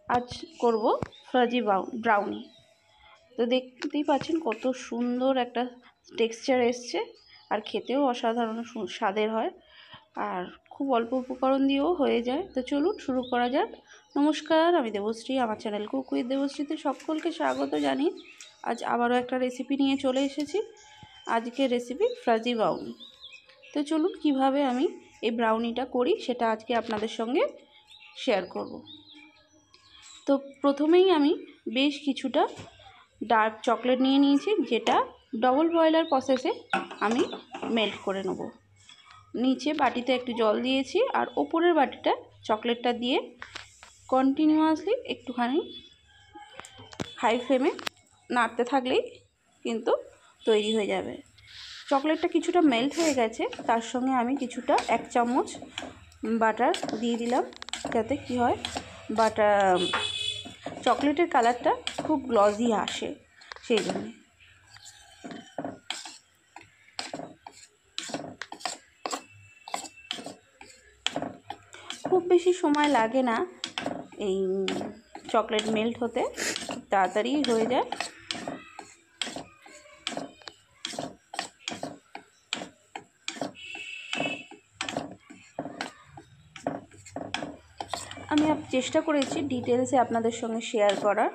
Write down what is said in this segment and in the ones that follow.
আজ করব ফ্রাজি ব্রাউনি। তো দেখতেই পাচ্ছেন কত সুন্দর একটা টেক্সচার এসছে, আর খেতেও অসাধারণ স্বাদের হয়, আর খুব অল্প উপকরণ দিয়েও হয়ে যায়। তো চলুন শুরু করা যাক। নমস্কার, আমি দেবশ্রী, আমার চ্যানেল কুক উইথ দেবশ্রীতে সকলকে স্বাগত জানিয়ে আজ আবারও একটা রেসিপি নিয়ে চলে এসেছি। আজকের রেসিপি ফ্রাজি ব্রাউনি। তো চলুন কিভাবে আমি এই ব্রাউনিটা করি সেটা আজকে আপনাদের সঙ্গে শেয়ার করব। তো প্রথমেই আমি বেশ কিছুটা ডার্ক চকলেট নিয়ে নিয়েছি, যেটা ডবল বয়লার প্রসেসে আমি মেল্ট করে নেব। নিচে বাটিতে একটু জল দিয়েছি, আর ওপরের বাটিটা চকলেটটা দিয়ে কন্টিনিউয়াসলি একটুখানি হাই ফ্লেমে নাড়তে থাকলেই কিন্তু তৈরি হয়ে যাবে। চকলেটটা কিছুটা মেল্ট হয়ে গেছে, তার সঙ্গে আমি কিছুটা 1 চামচ বাটার দিয়ে দিলাম, যাতে কি হয় বাটার চকলেটের কালারটা খুব গ্লজি আসে, সেই জন্য। খুব বেশি সময় লাগে না এই চকলেট মেল্ট হতে, তাড়াতাড়ি হয়ে যায়। আমি চেষ্টা করেছি ডিটেলসে আপনাদের সঙ্গে শেয়ার করার।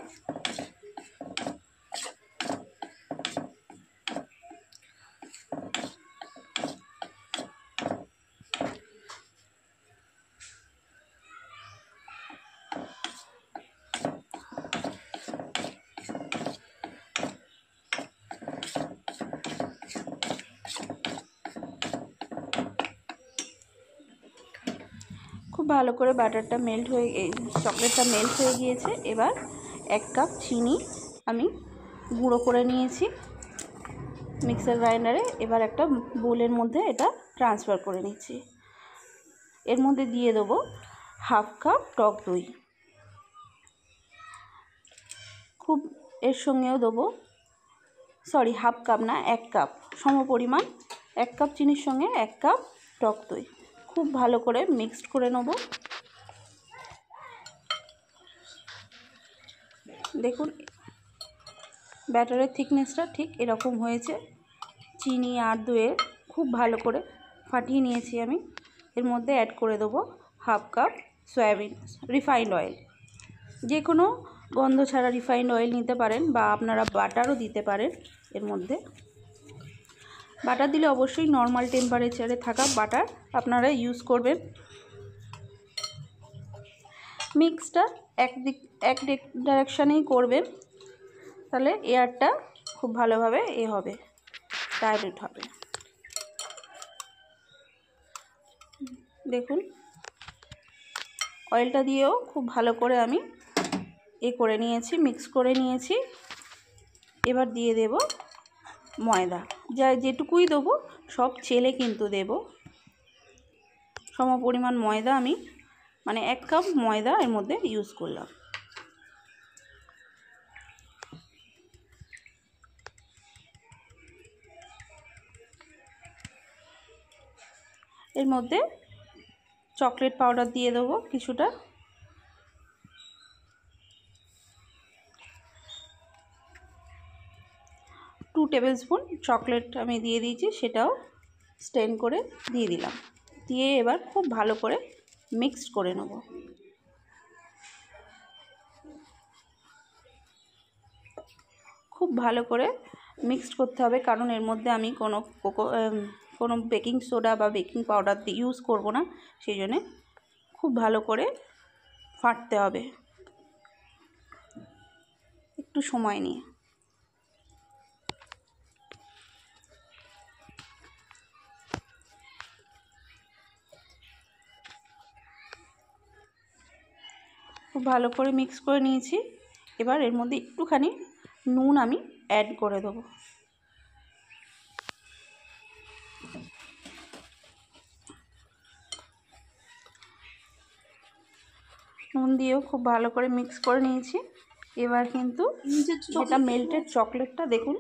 খুব ভালো করে বাটারটা মেল্ট হয়ে চকলেটটা মেল্ট হয়ে গিয়েছে। এবার 1 কাপ চিনি আমি গুঁড়ো করে নিয়েছি মিক্সার গ্রাইন্ডারে। এবার একটা বোলের মধ্যে এটা ট্রান্সফার করে নিচ্ছি। এর মধ্যে দিয়ে দেবো 1/2 কাপ টক দই। খুব এর সঙ্গেও দেবো 1/2 কাপ না, 1 কাপ সমপরিমাণ, 1 কাপ চিনির সঙ্গে 1 কাপ টক দই। খুব ভালো করে মিক্সড করে নেব। দেখুন ব্যাটারের থিকনেসটা ঠিক এরকম হয়েছে। চিনি আর দইয়ের খুব ভালো করে ফাটিয়ে নিয়েছি আমি। এর মধ্যে অ্যাড করে দেবো 1/2 কাপ সয়াবিন রিফাইন্ড অয়েল। যে কোনো গন্ধ ছাড়া রিফাইন্ড অয়েল নিতে পারেন, বা আপনারা বাটারও দিতে পারেন। এর মধ্যে বাটার দিলে অবশ্যই নর্মাল টেম্পারেচারে থাকা বাটার আপনারা ইউজ করবেন। মিক্সটা এক ডাইরেকশানেই করবেন, তাহলে এয়ারটা খুব ভালোভাবে হবে, ডাইলুট হবে। দেখুন অয়েলটা দিয়েও খুব ভালো করে আমি করে নিয়েছি, মিক্স করে নিয়েছি। এবার দিয়ে দেব ময়দা, যেটুকুই দেবো সব চেলে কিন্তু দেব। সমপরিমাণ ময়দা আমি 1 কাপ ময়দা এর মধ্যে ইউজ করলাম। এর মধ্যে চকলেট পাউডার দিয়ে দেবো কিছুটা। 2 টেবিল স্পুন চকলেট আমি দিয়ে দিয়েছি, সেটাও স্টেন করে দিয়ে দিলাম। দিয়ে এবার খুব ভালো করে মিক্সড করে নেব। খুব ভালো করে মিক্সড করতে হবে, কারণ এর মধ্যে আমি কোনো বেকিং সোডা বা বেকিং পাউডার ইউজ করব না, সেই জন্যে খুব ভালো করে ফাটতে হবে একটু সময় নিয়ে। খুব ভালো করে মিক্স করে নিয়েছি। এবার এর মধ্যে একটুখানি নুন আমি অ্যাড করে দেবো। নুন দিয়েও খুব ভালো করে মিক্স করে নিয়েছি। এবার কিন্তু যেটা মেল্টেড চকলেটটা দেখুন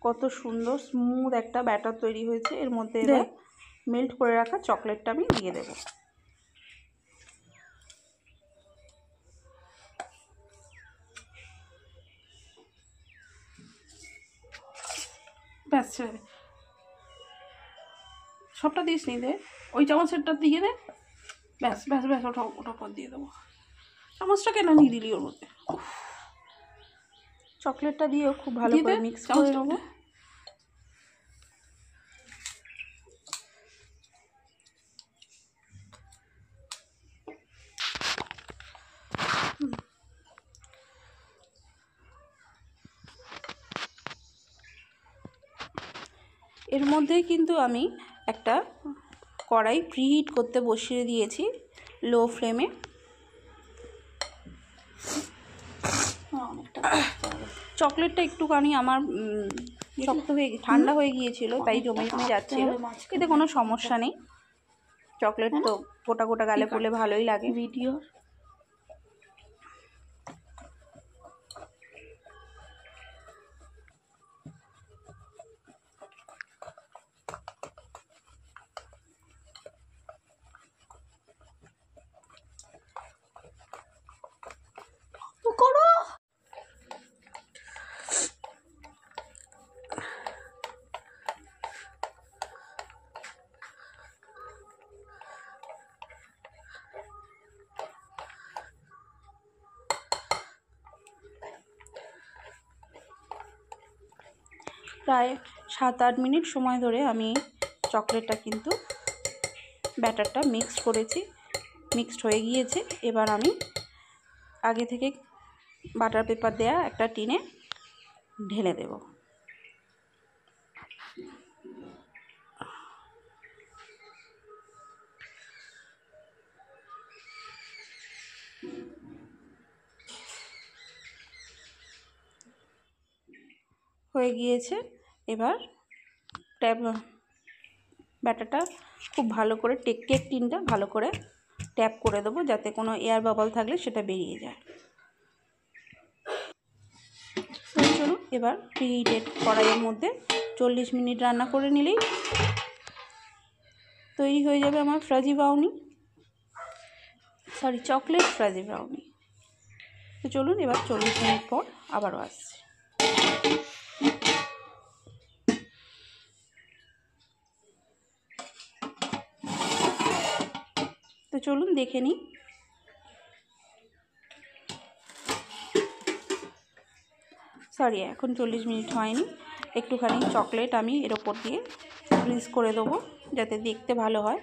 কত সুন্দর স্মুথ একটা ব্যাটার তৈরি হয়েছে। এর মধ্যে এবার মেল্ট করে রাখা চকলেটটা আমি দিয়ে দেব। ব্যাস ছেড়ে দে, সবটা দিস নি, দে ওই চামচেরটা দিয়ে দে, ব্যাস ব্যাস ব্যাস, ওটা ওটা পর দিয়ে দেবো। চামচটা কেন নিয়ে দিলি ওর মধ্যে? চকলেটটা দিয়েও খুব ভালো করে মিক্স করে নেবো। এর মধ্যেই কিন্তু আমি একটা কড়াই প্রিহিট করতে বসিয়ে দিয়েছি লো ফ্লেমে। চকলেটটা একটুখানি আমার শক্ত হয়ে ঠান্ডা হয়ে গিয়েছিল, তাই জমে জমে যাচ্ছিল। এতে কোনো সমস্যা নেই, চকলেট তো গোটা গোটা গালে পড়লে ভালোই লাগে। ভিডিও করো। প্রায় 7-8 মিনিট সময় ধরে আমি চকলেটটা কিন্তু ব্যাটারটা মিক্সড করেছি, মিক্সড হয়ে গিয়েছে। এবার আমি আগে থেকে বাটার পেপার দেয়া একটা টিনে ঢেলে দেব। হয়ে গিয়েছে। এবার ব্যাটারটা খুব ভালো করে কেক টিনটা ভালো করে ট্যাপ করে দেবো, যাতে কোনো এয়ার বাবল থাকলে সেটা বেরিয়ে যায়। চলুন এবার প্রিহিটেড কড়াইয়ের মধ্যে 40 মিনিট রান্না করে নিলেই তৈরি হয়ে যাবে আমার ফ্রাজি ব্রাউনি, সরি চকলেট ফ্রাজি ব্রাউনি। তো চলুন এবার 40 মিনিট পর আবারও আসছি। তো চলুন দেখে নিই। সরি, এখন 40 মিনিট হয়নি, একটুখানি চকলেট আমি এর ওপর দিয়ে গ্রিজ করে দেবো যাতে দেখতে ভালো হয়।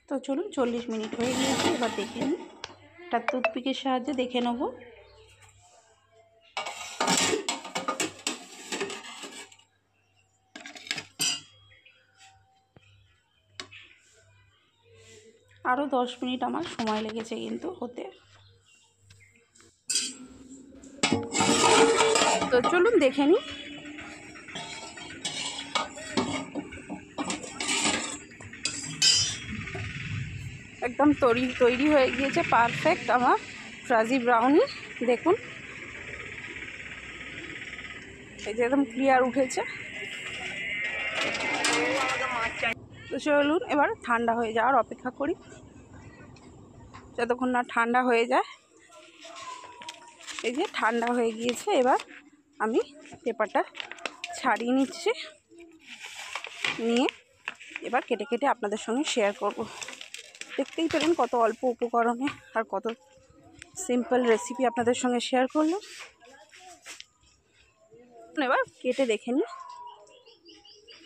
তো চলুন 40 মিনিট হয়ে গিয়েছে, এবার দেখে নিই। একটা টুথপিকের সাহায্যে দেখে নেব। আরও 10 মিনিট আমার সময় লেগেছে কিন্তু হতে। তো চলুন দেখে নিই। একদম তৈরি হয়ে গিয়েছে পারফেক্ট আমার ফ্রাজি ব্রাউনি। দেখুন এই যে একদম ক্লিয়ার উঠেছে। তো চলুন এবার ঠান্ডা হয়ে যাওয়ার অপেক্ষা করি, যতক্ষণ না ঠান্ডা হয়ে যায়। এই যে ঠান্ডা হয়ে গিয়েছে, এবার আমি পেপারটা ছাড়িয়ে নিচ্ছি, নিয়ে এবার কেটে কেটে আপনাদের সঙ্গে শেয়ার করব। দেখতেই পেলেন কত অল্প উপকরণে আর কত সিম্পল রেসিপি আপনাদের সঙ্গে শেয়ার করলাম। এবার কেটে দেখে নিই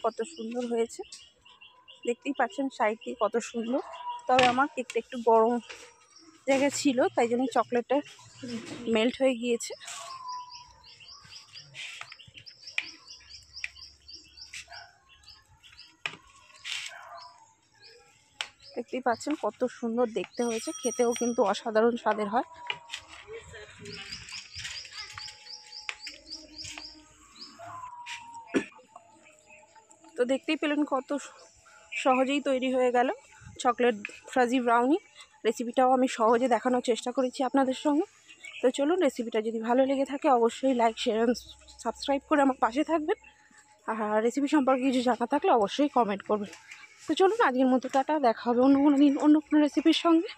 কত সুন্দর হয়েছে। দেখতেই পাচ্ছেন সাইড দিয়ে কত সুন্দর। তবে আমার কেকটা একটু গরম জায়গায় ছিল, তাই জন্য চকলেটটা মেল্ট হয়ে গিয়েছে। দেখতেই পাচ্ছেন কত সুন্দর দেখতে হয়েছে, খেতেও কিন্তু অসাধারণ স্বাদের হয়। তো দেখতেই পেলেন কত সহজেই তৈরি হয়ে গেল চকলেট ফাজি ব্রাউনি। রেসিপিটাও আমি সহজে দেখানোর চেষ্টা করেছি আপনাদের সঙ্গে। তো চলুন, রেসিপিটা যদি ভালো লেগে থাকে অবশ্যই লাইক, শেয়ার অ্যান্ড সাবস্ক্রাইব করে আমার পাশে থাকবেন। আর রেসিপি সম্পর্কে কিছু জানা থাকলে অবশ্যই কমেন্ট করবেন। তো চলুন, আজকের মতো টাটা, দেখা হবে অন্য কোনো দিন অন্য কোনো রেসিপির সঙ্গে।